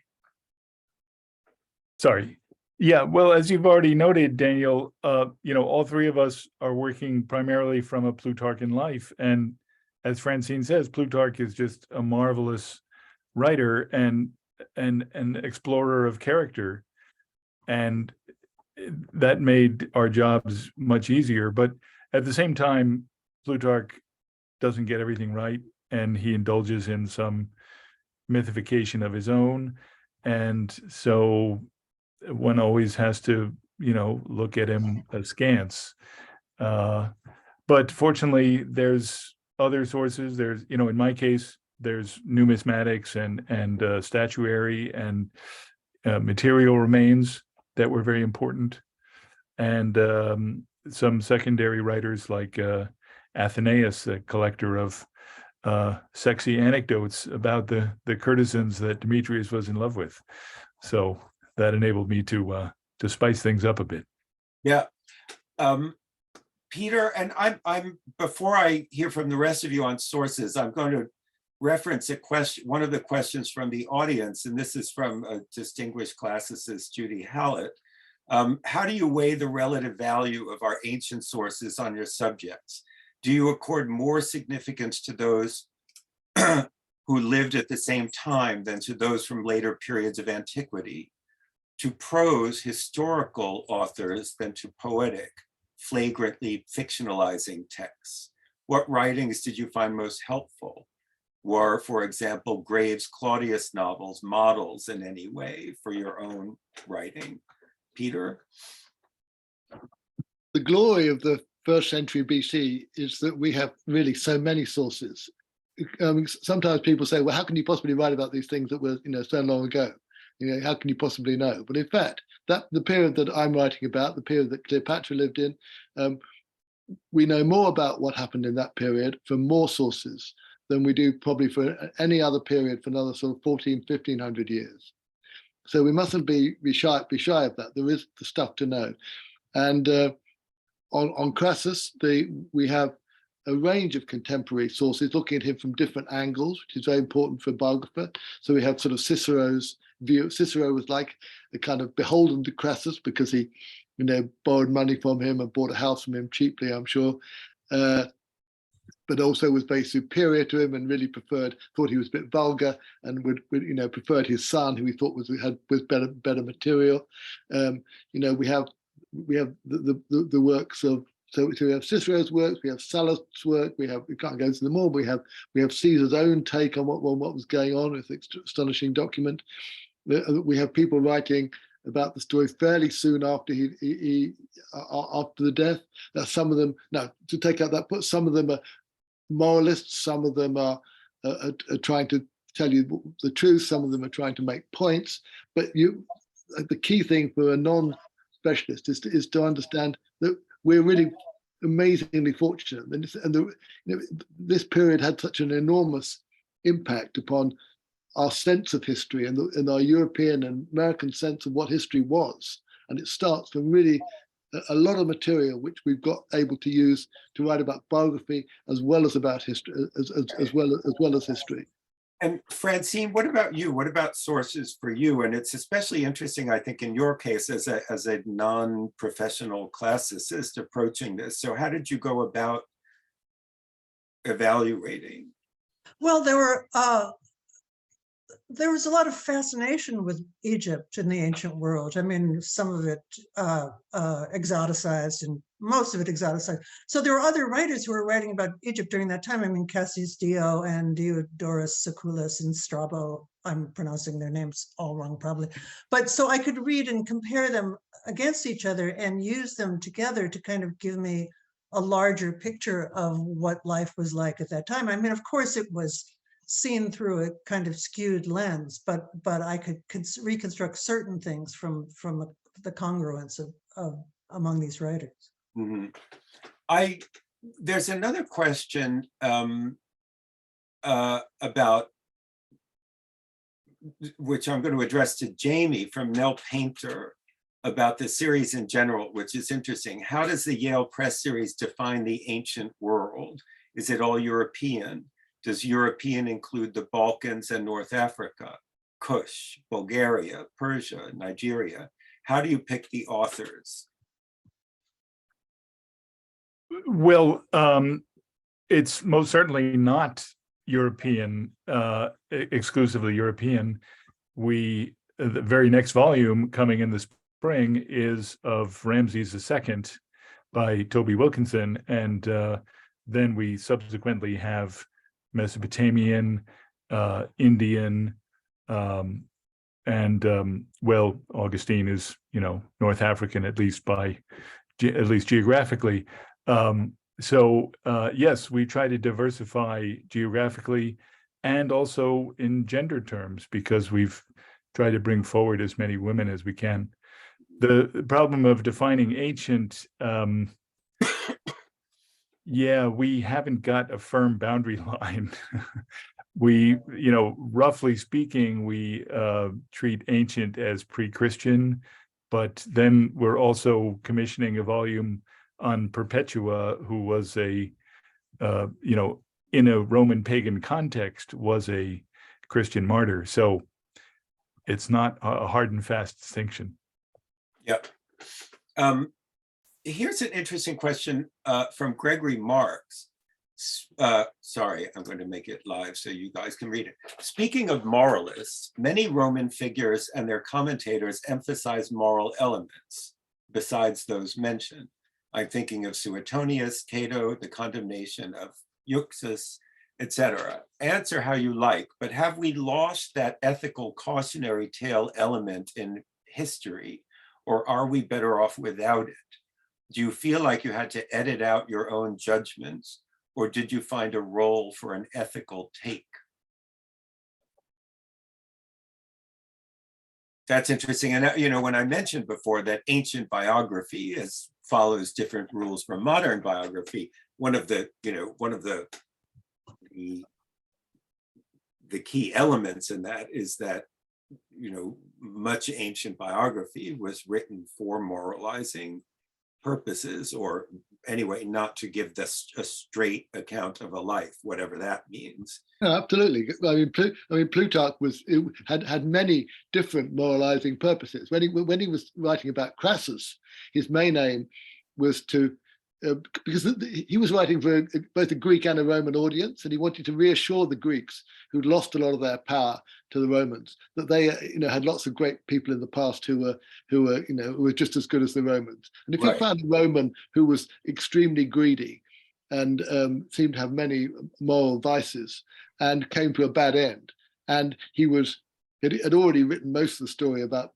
Sorry. Yeah, well, as you've already noted, Daniel, all three of us are working primarily from a Plutarchan life. And as Francine says, Plutarch is just a marvelous writer and an explorer of character. And that made our jobs much easier. But at the same time, Plutarch doesn't get everything right, and he indulges in some mythification of his own. And so one always has to, look at him askance. But fortunately, there's other sources. There's, in my case, there's numismatics and statuary and material remains that were very important. And some secondary writers like Athenaeus, a collector of sexy anecdotes about the courtesans that Demetrius was in love with. So that enabled me to spice things up a bit. Yeah. Peter, and I'm before I hear from the rest of you on sources, I'm going to reference one of the questions from the audience, and this is from a distinguished classicist, Judy Hallett. How do you weigh the relative value of our ancient sources on your subjects? Do you accord more significance to those who lived at the same time than to those from later periods of antiquity? To prose historical authors than to poetic, flagrantly fictionalizing texts? What writings did you find most helpful? Were, for example, Graves' Claudius novels models in any way for your own writing? Peter? The glory of the first century BC is that we have really so many sources. Sometimes people say, well, how can you possibly write about these things that were, so long ago? How can you possibly know? But in fact, that the period that I'm writing about, the period that Cleopatra lived in, we know more about what happened in that period from more sources than we do probably for any other period for another sort of 1500 years. So we mustn't be shy of that. There is the stuff to know. And on Crassus, we have a range of contemporary sources looking at him from different angles, which is very important for a biographer. So we have sort of Cicero's view. Cicero was like a kind of beholden to Crassus because he, borrowed money from him and bought a house from him cheaply, I'm sure. But also was very superior to him and really thought he was a bit vulgar and would preferred his son, who he thought was better material. We have the works of. So we have Cicero's works, we have Sallust's work, we can't go into them all, but we have Caesar's own take on what was going on. It's an astonishing document. We have people writing about the story fairly soon after after the death. Now, some of them, now to take out that, some of them are moralists, some of them are trying to tell you the truth, some of them are trying to make points. But the key thing for a non-specialist is to understand that we're really amazingly fortunate, and this period had such an enormous impact upon our sense of history and our European and American sense of what history was. And it starts from really a lot of material which we've got able to use to write about biography as well as about history, as well as history. And Francine, what about you? What about sources for you? And it's especially interesting, I think, in your case as a non-professional classicist approaching this. So how did you go about evaluating? Well, there was a lot of fascination with Egypt in the ancient world. I mean, some of it exoticized and most of it exoticized. So there were other writers who were writing about Egypt during that time. I mean, Cassius Dio and Diodorus Siculus and Strabo. I'm pronouncing their names all wrong, probably. But so I could read and compare them against each other and use them together to kind of give me a larger picture of what life was like at that time. I mean, of course, it was seen through a kind of skewed lens, but I could reconstruct certain things from the congruence of among these writers. Mm-hmm. There's another question about, which I'm going to address to Jamie from Nell Painter, about the series in general, which is interesting. How does the Yale Press series define the ancient world? Is it all European? Does European include the Balkans and North Africa, Kush, Bulgaria, Persia, Nigeria? How do you pick the authors? Well, it's most certainly not European, exclusively European. The very next volume coming in the spring is of Ramses II by Toby Wilkinson, and then we subsequently have Mesopotamian, Indian, and well, Augustine is, North African, at least geographically. So yes, we try to diversify geographically and also in gender terms, because we've tried to bring forward as many women as we can. The problem of defining ancient, yeah, we haven't got a firm boundary line. We, roughly speaking, we treat ancient as pre-Christian, but then we're also commissioning a volume on Perpetua, who was in a Roman pagan context, was a Christian martyr. So it's not a hard and fast distinction. Yep. Here's an interesting question from Gregory Marks. Sorry, I'm going to make it live so you guys can read it. Speaking of moralists, many Roman figures and their commentators emphasize moral elements besides those mentioned. I'm thinking of Suetonius, Cato, the condemnation of Euxus, etc. Answer how you like, but have we lost that ethical cautionary tale element in history, or are we better off without it? Do you feel like you had to edit out your own judgments, or did you find a role for an ethical take? That's interesting. And when I mentioned before that ancient biography follows different rules from modern biography, one of the key elements in that is that much ancient biography was written for moralizing purposes, or anyway, not to give a straight account of a life, whatever that means. No, absolutely. Plutarch had many different moralizing purposes. When he was writing about Crassus, his main aim was to because he was writing for both a Greek and a Roman audience, and he wanted to reassure the Greeks who'd lost a lot of their power to the Romans that they, had lots of great people in the past who were just as good as the Romans. And if you found a Roman who was extremely greedy and seemed to have many moral vices and came to a bad end, and he had already written most of the story about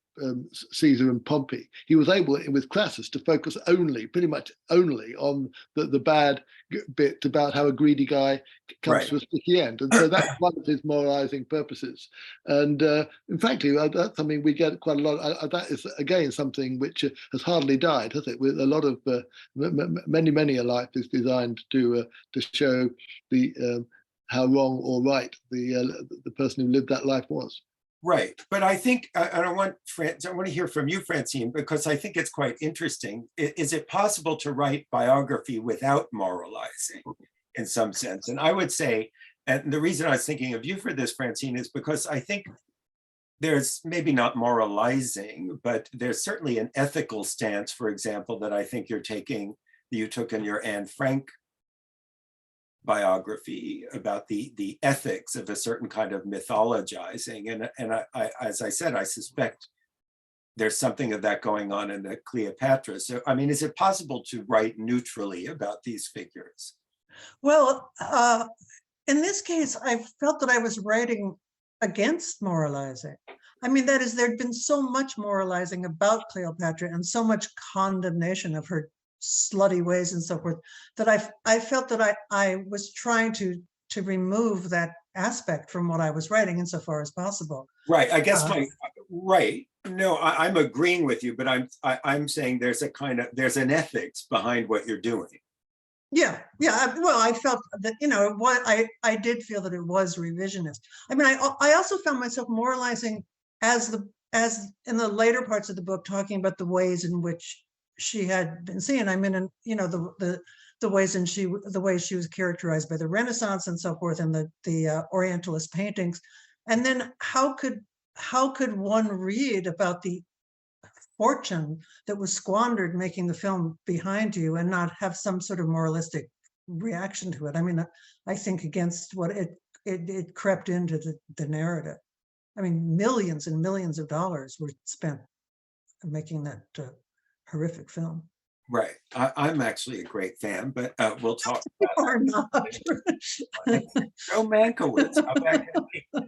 Caesar and Pompey, he was able, with Crassus, to focus pretty much only on the bad bit about how a greedy guy comes to a sticky end. And so that's one of his moralizing purposes. And in fact, that's something we get quite a lot. That is, again, something which has hardly died, has it? With a lot of, many a life is designed to show how wrong or right the person who lived that life was. Right, but I think I want to hear from you, Francine, because I think it's quite interesting. Is it possible to write biography without moralizing, in some sense? And I would say, and the reason I was thinking of you for this, Francine, is because I think there's maybe not moralizing, but there's certainly an ethical stance, for example, that I think you took in your Anne Frank biography about the ethics of a certain kind of mythologizing, and I, as I said, I suspect there's something of that going on in the Cleopatra. So, I mean, is it possible to write neutrally about these figures? Well, in this case, I felt that I was writing against moralizing. I mean, that is, there'd been so much moralizing about Cleopatra and so much condemnation of her slutty ways and so forth, that I felt that I was trying to remove that aspect from what I was writing insofar as possible. Right. I guess right. No, I'm agreeing with you, but I'm saying there's an ethics behind what you're doing. Well, I felt that, what I did feel that it was revisionist. I mean, I also found myself moralizing as in the later parts of the book, talking about the ways in which she had been seen. I mean, and the ways she was characterized by the Renaissance and so forth, and the Orientalist paintings. And then how could one read about the fortune that was squandered making the film behind you and not have some sort of moralistic reaction to it? I mean, I think against what it crept into the narrative. I mean, millions and millions of dollars were spent making that horrific film. Right. I'm actually a great fan, but we'll talk about Or not. Joe Mankiewicz. How bad can it be?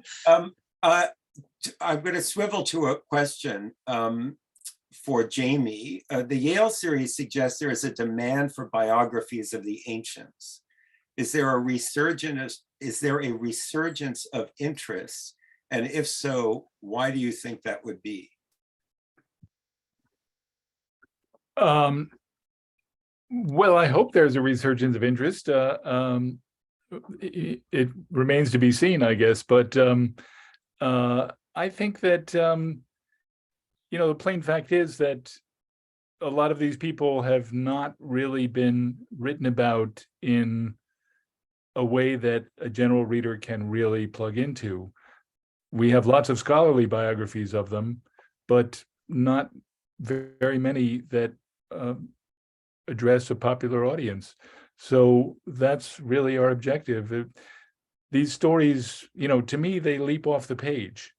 I'm going to swivel to a question for Jamie. The Yale series suggests there is a demand for biographies of the ancients. Is there a resurgence of interest? And if so, why do you think that would be? Well, I hope there's a resurgence of interest. It remains to be seen, I guess. But I think that, the plain fact is that a lot of these people have not really been written about in a way that a general reader can really plug into. We have lots of scholarly biographies of them, but not very many that address a popular audience. So that's really our objective. These stories, to me, they leap off the page.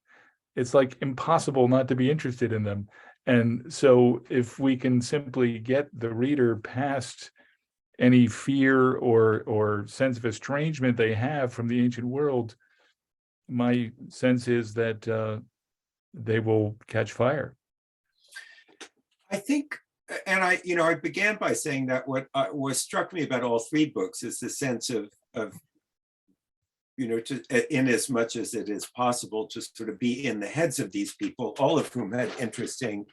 It's like impossible not to be interested in them. And so if we can simply get the reader past any fear or sense of estrangement they have from the ancient world, my sense is that they will catch fire. I think, and I began by saying that what struck me about all three books is the sense of in as much as it is possible to sort of be in the heads of these people, all of whom had interesting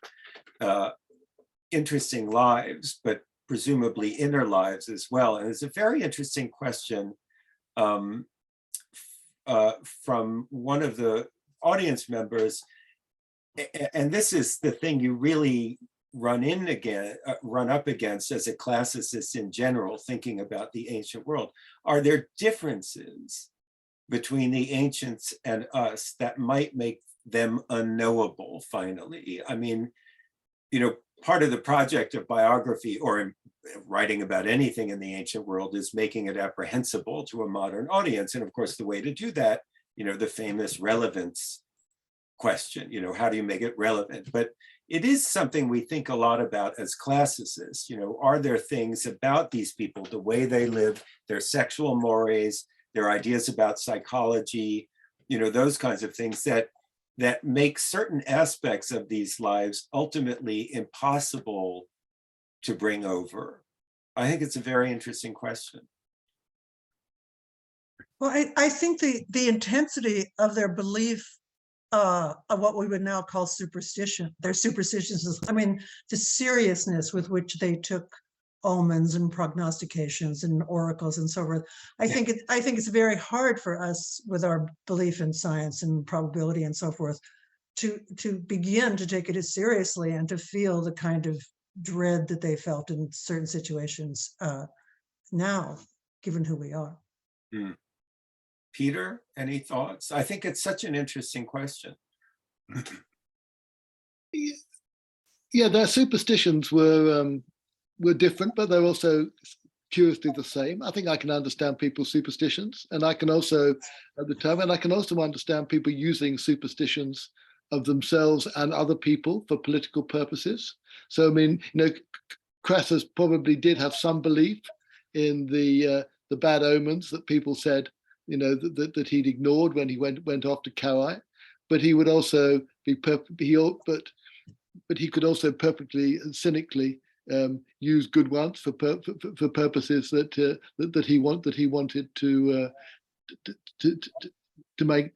lives, but presumably inner lives as well. And it's a very interesting question from one of the audience members, and this is the thing you really run up against as a classicist in general, thinking about the ancient world. Are there differences between the ancients and us that might make them unknowable finally? I mean, part of the project of biography or writing about anything in the ancient world is making it apprehensible to a modern audience. And of course, the way to do that, the famous relevance question, how do you make it relevant? But it is something we think a lot about as classicists. Are there things about these people, the way they live, their sexual mores, their ideas about psychology, those kinds of things that make certain aspects of these lives ultimately impossible to bring over? I think it's a very interesting question. Well, I think the intensity of their belief of what we would now call superstition, their superstitions, I mean, the seriousness with which they took omens and prognostications and oracles and so forth. I think it's very hard for us with our belief in science and probability and so forth to begin to take it as seriously and to feel the kind of dread that they felt in certain situations now, given who we are. Mm. Peter, any thoughts? I think it's such an interesting question. Yeah, their superstitions were different, but they're also curiously the same. I think I can understand people's superstitions, and I can also understand people using superstitions of themselves and other people for political purposes. So, I mean, Crassus probably did have some belief in the bad omens that people said, that he'd ignored when he went off to Carrhae, but he would also but he could also perfectly and cynically use good ones for purposes that he wanted to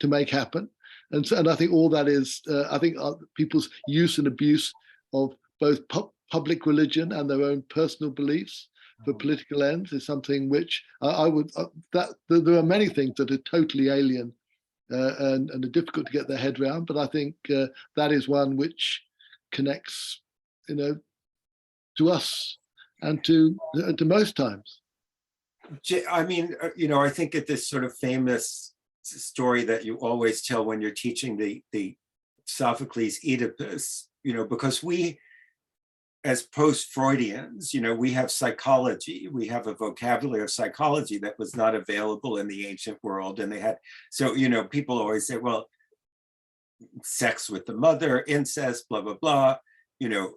make happen. And I think all that is people's use and abuse of both public religion and their own personal beliefs for political ends is something which I would, there are many things that are totally alien and are difficult to get their head around, but I think that is one which connects, to us and to most times. I mean, I think at this sort of famous story that you always tell when you're teaching the Sophocles Oedipus, because we, as post-Freudians, we have psychology, we have a vocabulary of psychology that was not available in the ancient world. And they had, so, people always say, well, sex with the mother, incest, blah, blah, blah.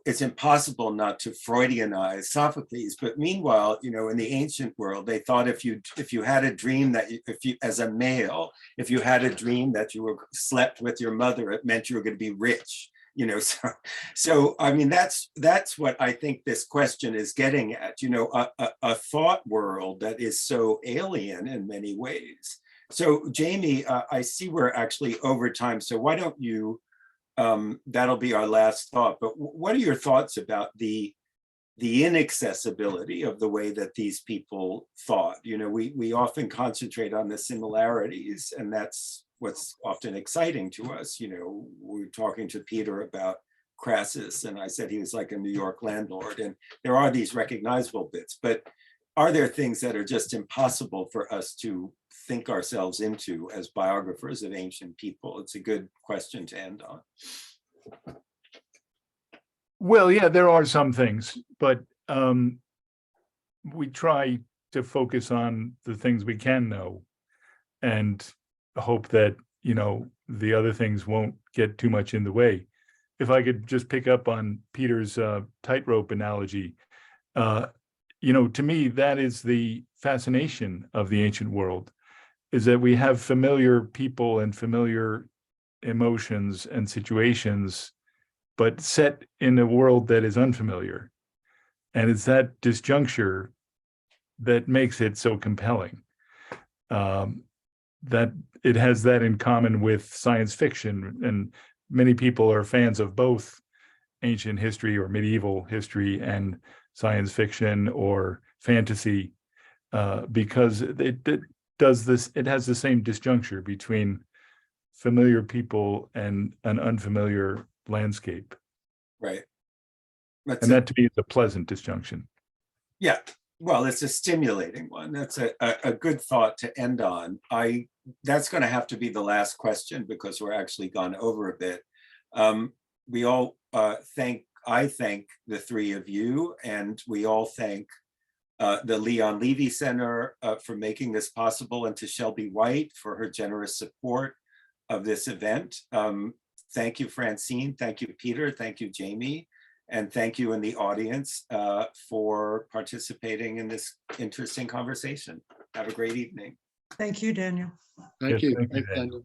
It's impossible not to Freudianize Sophocles. But meanwhile, in the ancient world, they thought if you had a dream that as a male, if you had a dream that you slept with your mother, it meant you were going to be rich. So I mean, that's what I think this question is getting at, a thought world that is so alien in many ways. So Jamie, I see we're actually over time. So why don't you, that'll be our last thought, but what are your thoughts about the inaccessibility of the way that these people thought? We often concentrate on the similarities, and that's what's often exciting to us. We were talking to Peter about Crassus, and I said he was like a New York landlord, and there are these recognizable bits, but are there things that are just impossible for us to think ourselves into as biographers of ancient people? It's a good question to end on. Well, yeah, there are some things, but we try to focus on the things we can know and hope that, the other things won't get too much in the way. If I could just pick up on Peter's tightrope analogy, to me, that is the fascination of the ancient world, is that we have familiar people and familiar emotions and situations, but set in a world that is unfamiliar. And it's that disjuncture that makes it so compelling. That it has that in common with science fiction, and many people are fans of both ancient history or medieval history and science fiction or fantasy, because it does this. It has the same disjuncture between familiar people and an unfamiliar landscape. Right. And that to me is a pleasant disjunction. Yeah. Well, it's a stimulating one. That's a good thought to end on. That's going to have to be the last question because we're actually gone over a bit. We all I thank the three of you, and we all thank the Leon Levy Center for making this possible, and to Shelby White for her generous support of this event. Thank you, Francine. Thank you, Peter. Thank you, Jamie. And thank you in the audience for participating in this interesting conversation. Have a great evening. Thank you, Daniel. Thank Yes, you. thank you, Thanks, Daniel. Daniel.